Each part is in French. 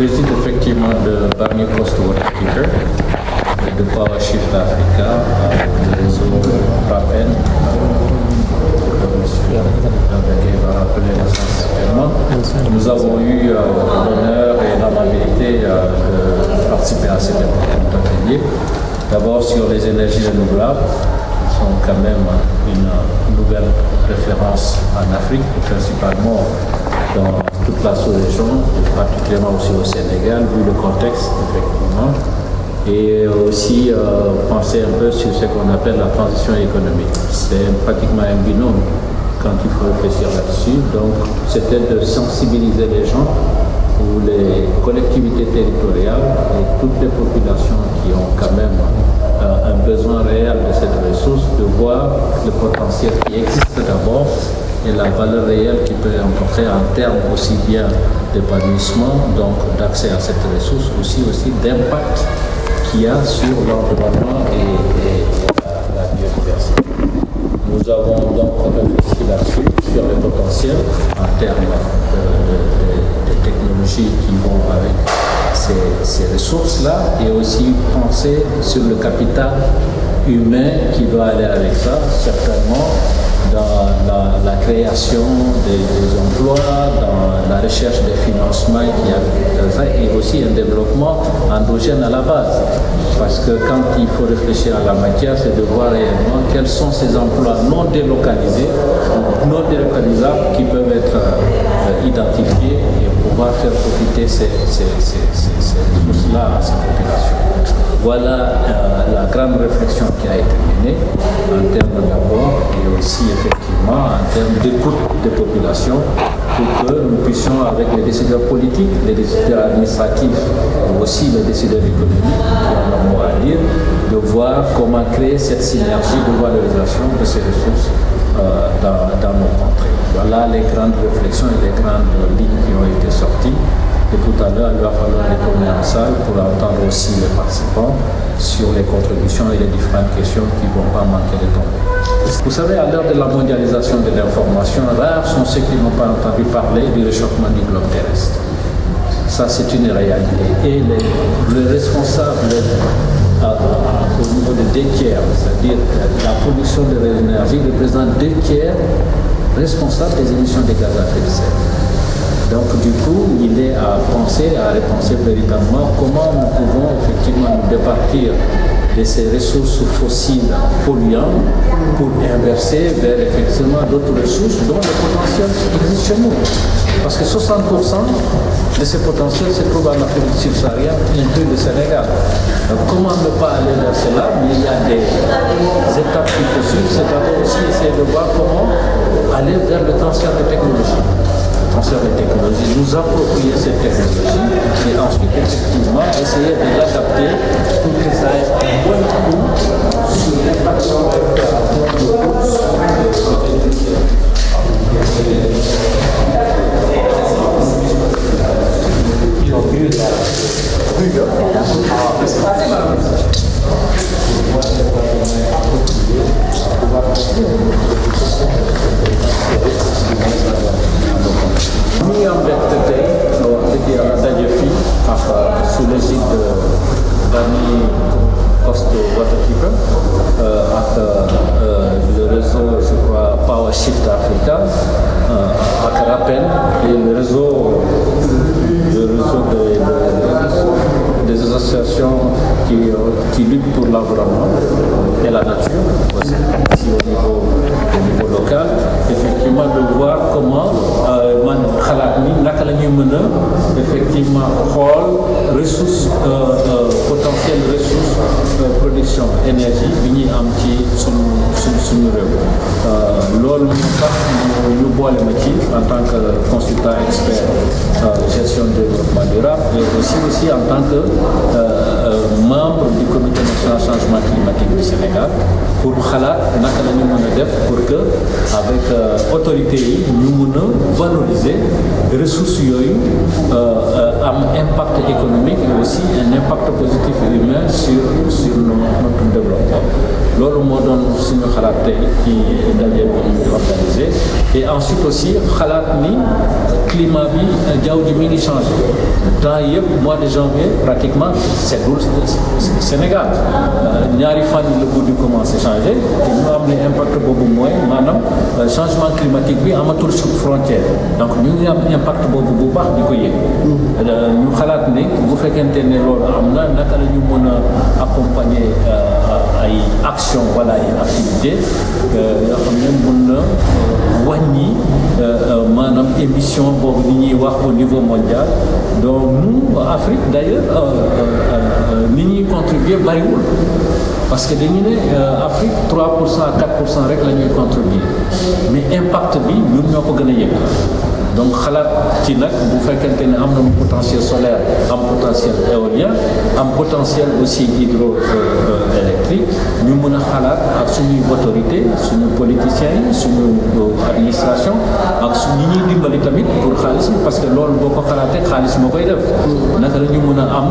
l'égide effectivement de Barnier Coast Waterkeeper, de PowerShift Africa, le réseau RAPEN, M. va rappeler certainement. Nous avons eu l'honneur et l'amabilité de participer à cet atelier. D'abord sur les énergies renouvelables, qui sont quand même une nouvelle référence en Afrique, principalement dans toute la sous-région, particulièrement aussi au Sénégal, vu le contexte, effectivement. Et aussi penser un peu sur ce qu'on appelle la transition économique. C'est pratiquement un binôme quand il faut réfléchir là-dessus. Donc, c'était de sensibiliser les gens ou les collectivités territoriales et toutes les populations qui ont quand même un besoin réel de cette ressource, de voir le potentiel qui existe d'abord et la valeur réelle qui peut emporter en termes aussi bien d'épanouissement, donc d'accès à cette ressource, aussi d'impact qu'il y a sur l'environnement et la biodiversité. Nous avons donc réfléchi là-dessus, sur le potentiel en termes de technologies qui vont avec ces ressources-là, et aussi penser sur le capital humain qui doit aller avec ça, certainement dans la création des emplois, dans la recherche des financements qui a ça, et aussi un développement endogène à la base. Parce que quand il faut réfléchir à la matière, c'est de voir réellement quels sont ces emplois non délocalisés, non délocalisables qui peuvent être identifiés et pouvoir faire profiter ces ressources-là à ces populations. Voilà la grande réflexion qui a été menée en termes d'abord et aussi effectivement en termes d'écoute des populations pour que nous puissions, avec les décideurs politiques, les décideurs administratifs et aussi les décideurs économiques qui ont leur mot à dire, de voir comment créer cette synergie de valorisation de ces ressources dans nos contrées. Voilà les grandes réflexions et les grandes lignes qui ont été sorties. Et tout à l'heure, il va falloir les tourner en salle pour entendre aussi les participants sur les contributions et les différentes questions qui ne vont pas manquer de tomber. Vous savez, à l'heure de la mondialisation de l'information, rares sont ceux qui n'ont pas entendu parler du réchauffement du globe terrestre. Ça, c'est une réalité. Et les responsables au niveau de 2 tiers, c'est-à-dire la production de l'énergie, représente 2 tiers responsables des émissions de gaz à effet de serre. Donc du coup, il est à repenser véritablement comment nous pouvons effectivement nous départir de ces ressources fossiles polluantes pour inverser vers effectivement d'autres ressources dont le potentiel existe chez nous. Parce que 60% de ces potentiels se trouvent en Afrique subsaharienne, inclus le Sénégal. Donc comment ne pas aller vers cela? Mais il y a des étapes qu'il faut suivre, c'est d'abord aussi essayer de voir comment aller vers le transfert de technologies. Nous approprier cette technologie et ensuite effectivement essayer de l'adapter pour que ça ait un bon coup sur l'impact Nous avons sous l'égide de Barnier Coast Waterkeeper avec le réseau, je crois, PowerShift Africa, avec RAPEN et le réseau des associations qui luttent pour l'environnement et la nature, aussi, ici au niveau local, effectivement de voir comment effectivement ressources potentielles ressources production énergie bi ñuy am ci suñu réew loolu moo tax ñu boole ma ci en tant que consultant expert gestion de développement durable et aussi en tant que membre du comité national changement climatique du Sénégal pour xalaat naka la ñu mën a def pour que avec autorité yi ñu mën a valoriser ressources yooyu am impact économique et aussi un impact positif humain sur notre développement. loolu moo doon suñu xalaat tey ci ndaje bi ñu organisé et ensuite aussi xalaat ni climat bi jaww ji mi ngi changé temps yëpp mois de janvier pratiquement seddul Sénégal ñaari fan la guddi commencé changé te ñu am ne impact boobu mooy maanaam changement climatique bi amatul sur frontière donc ñu ngi am impact boobu bu baax di ko yëg ñu xalaat ne bu fekkente ne loolu am na naka la ñu mën a accompagner ay action wala ay activité yoo xam ne mën na wàññi maanaam émission boobu ni ñuy wax au niveau mondial donc nous Afrique d'ailleurs ni ñuy contribuer bariwul parce que dañu ne Afrique 3% à 4% rek la ñuy contribuer mais impact bi ñun ñoo ko gën a yëg donc xalaat ci nag bu fekkente ne am na potentiel solaire am potentiel éolien am potentiel aussi hydroélectrique ñu mën a xalaat ak suñuy autorité suñu politiciens yi suñu administration ak ñi ñuy dimbali tamit pour xaalis bi parce que loolu boo ko xalaatee xaalis moo koy def naka la ñu mën a am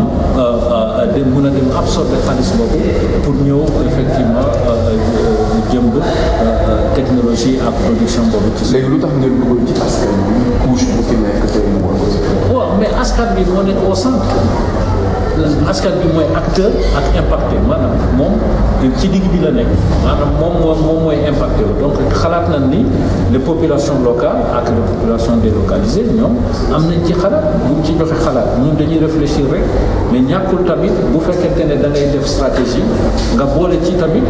mën a dem absorber xaalis boobu pour ñëw effectivement jëmb technologie ak production boobu ci léegi lu tax ngeen dugal ci askan bi couche bu ci nekk tey mu war ko si waaw mais askan bi moo nekk au centre askan bi mooy acteur ak impacté maanaam moom ci digg bi la nekk maanaam moom mooy impacté wu donc xalaat nañ ni les populations locales ak les populations délocalisées ñoom am nañ ci xalaat buñ ci joxe xalaat ñun dañuy réfléchir rek mais ñàkkul tamit bu fekkente ne da ngay def stratégie nga boole ci tamit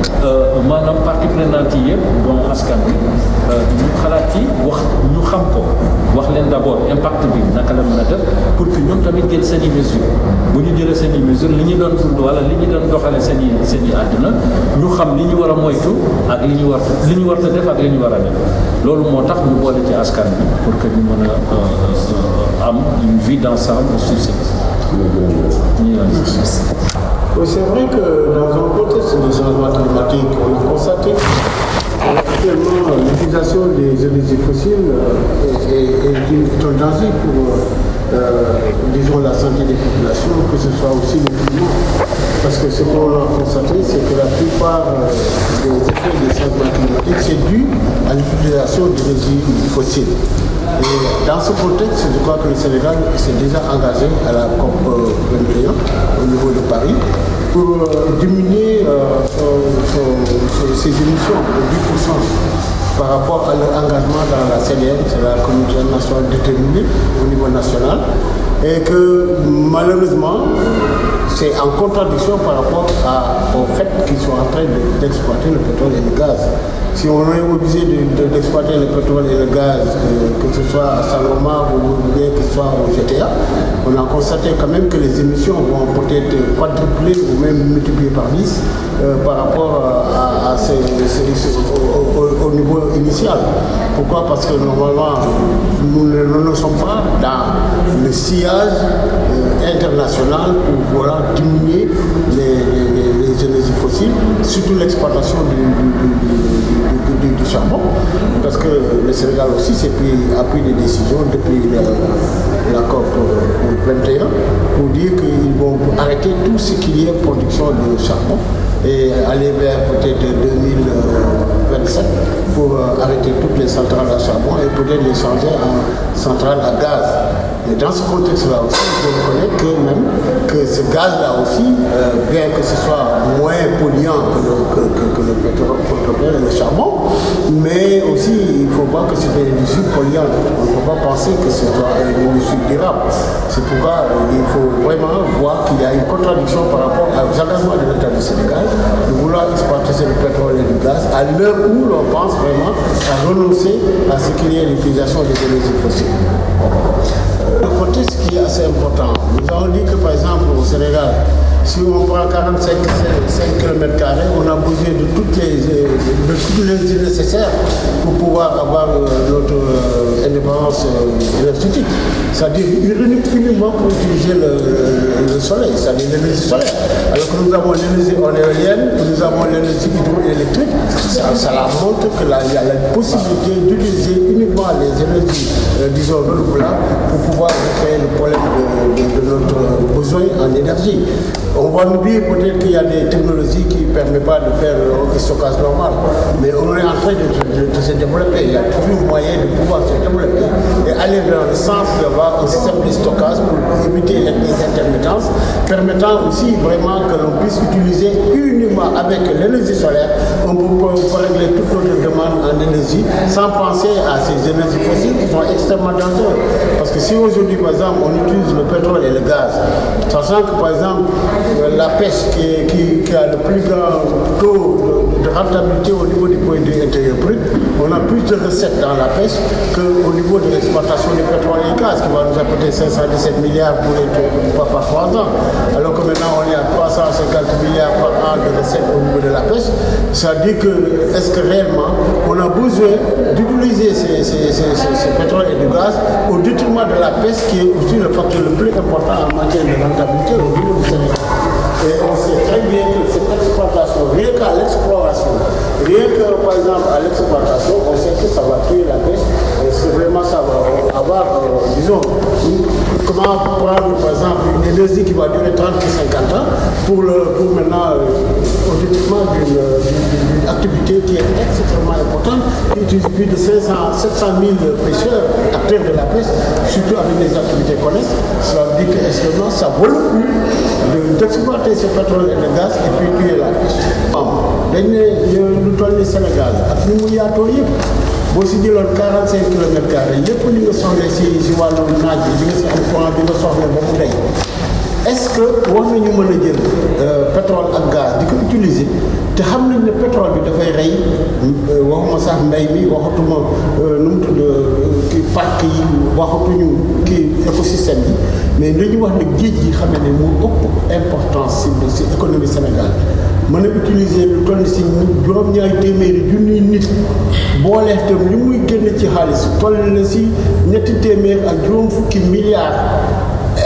maanaam parties prenantes yi yëpp bon askan bi ñu xalaat ci wax ñu xam ko wax leen d'abord impact bi naka la mën a def pour que ñoom tamit jël seen i mesures bu ñu jëlee seen i mesures li ñu doon dund wala li ñu doon doxale seen i àdduna ñu xam li ñu war a moytu ak li ñu war a def ak li ñu war a def loolu moo tax ñu boole ci askan bi pour que ñu mën a am une vie d'ensemble sur ce Oui, c'est vrai que dans un contexte de changement climatique, on a constaté qu'actuellement l'utilisation des énergies fossiles est un danger pour disons la santé des populations, que ce soit aussi le climat. Parce que ce qu'on a constaté, c'est que la plupart des effets des changements climatiques, c'est dû à l'utilisation d'énergies fossiles. Et dans ce contexte, je crois que le Sénégal s'est déjà engagé à la COP 21 au niveau de Paris pour diminuer ses émissions de 10% par rapport à leur engagement dans la CDN, c'est la communauté nationale déterminée au niveau national, et que malheureusement, c'est en contradiction par rapport au fait qu'ils sont en train d'exploiter le pétrole et le gaz. Si on est obligé d'exploiter le pétrole et le gaz, que ce soit à Sangomar ou que ce soit au GTA, on a constaté quand même que les émissions vont peut-être quadrupler ou même multiplier par 10 par rapport au niveau initial. Pourquoi? Parce que normalement, nous ne sommes pas dans le sillage international pour diminuer les énergies fossiles, surtout l'exploitation du charbon, parce que le Sénégal aussi a pris des décisions depuis la COP 21 pour dire qu'ils vont arrêter tout ce qui est production de charbon et aller vers peut-être 2027 pour arrêter toutes les centrales à charbon et peut-être les changer en centrales à gaz. Et dans ce contexte-là aussi, il faut reconnaître que ce gaz-là aussi, bien que ce soit moins polluant que le pétrole et le charbon, mais aussi il ne faut pas que c'est une industrie polluante. On ne peut pas penser que ce soit une industrie durable. C'est pourquoi il faut vraiment voir qu'il y a une contradiction par rapport aux engagements de l'État du Sénégal de vouloir exploiter le pétrole et le gaz à l'heure où l'on pense vraiment à renoncer à ce qu'il y ait l'utilisation des énergies fossiles. Le contexte qui est assez important. Nous avons dit que par exemple au Sénégal, si on prend 45 km², on a besoin de toutes les nécessaires pour pouvoir avoir notre indépendance énergétique. C'est-à-dire uniquement pour utiliser le soleil, c'est-à-dire l'énergie solaire. Alors que nous avons l'énergie éolienne, nous avons l'énergie hydroélectrique, ça montre qu'il y a la possibilité d'utiliser uniquement les énergies, disons, renouvelables pour pouvoir créer le problème de notre besoin en énergie. On va nous dire peut-être qu'il y a des technologies qui ne permettent pas de faire un stockage normal, mais on est en train de se développer. Il y a toujours moyen de pouvoir se développer et aller dans le sens d'avoir un système de stockage pour éviter les intermittences, permettant aussi vraiment que l'on puisse utiliser uniquement avec l'énergie solaire, on peut régler toute notre demande en énergie sans penser à ces énergies fossiles qui sont extrêmement dangereuses. Parce que si aujourd'hui, par exemple, on utilise le pétrole et le gaz, sachant que, par exemple, la pêche qui a le plus grand taux de rentabilité au niveau du point de vue intérieur brut, on a plus de recettes dans la pêche qu'au niveau de l'exploitation du pétrole et du gaz, qui va nous apporter 517 milliards par 3 ans. Alors que maintenant, on est à 350 milliards par an de recettes au niveau de la pêche. Ça dit que, est-ce que réellement, on a besoin d'utiliser ces pétroles et du gaz au détriment de la pêche, qui est aussi le facteur le plus important en matière de rentabilité au niveau du Sénégal. Et on sait très bien que cette exploitation, rien qu'à l'exploration, rien que par exemple à l'exploitation, on sait que ça va tuer la pêche. Est-ce que vraiment ça va avoir, disons, comment prendre par exemple une énergie qui va durer 30 ou 50 ans pour maintenant, au détriment d'une activité qui est extrêmement importante, qui utilise plus de 700 000 pêcheurs, acteurs de la pêche, surtout avec les activités connexes. Ça veut dire que ça vaut le coup d'exploiter ce pétrole et le gaz et puis tuer la pêche. dañ ne lu toll ni Sénégal ak ni mu yaatoo yëpp boo si jëloon 45 kilomètres carrés lépp li nga soxla si wàllum naaj bi nga si am courant bi nga soxla ba mu dey est-ce que war nañu mën a jël pétrole ak gaz di ko utiliser te xam nañ ne pétrole bi dafay rey waxuma sax mbay mi waxatuma nu mu tudd kii parc yi waxatuñu kii écosystème yi mais dañu wax ne géej gi xam ne moo ëpp importance si économie Sénégal mën a utiliser lu toll si juróom-ñaari téeméeri junniy nit boole itam li muy génn ci xaalis toll na si ñetti téeméer ak juróom fukki milliards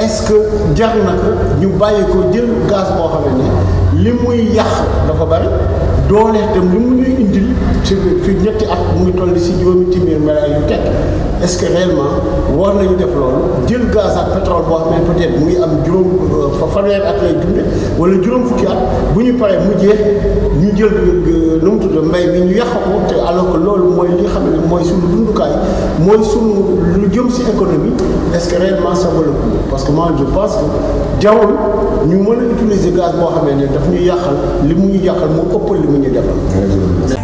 est-ce que jar na ko ñu bàyyi ko jël gaz boo xam ne li muy yàq dafa bari doole itam li mu ñuy indil ci ñetti at mu ngi toll si juróomi téeméer milliards yu teg est-ce que réellement war nañu def loolu jël gaz ak pétrole boo xam ne peut-être mu ngi am fanweeri at lay dunde wala juróom fukki at bu ñu paree mu jeex ñu jël nu mu tudd mbay mi ñu yàq ko te alors que loolu mooy li xam ne mooy suñu dundukaay mooy suñu lu jëm si économie est-ce que réellement ça vaut le coup parce que moi je pense que jawul ñu mën a utiliser gaz boo xam ne daf ñu yàqal li mu ñu yàqal moo ëppal li mu ñu defal.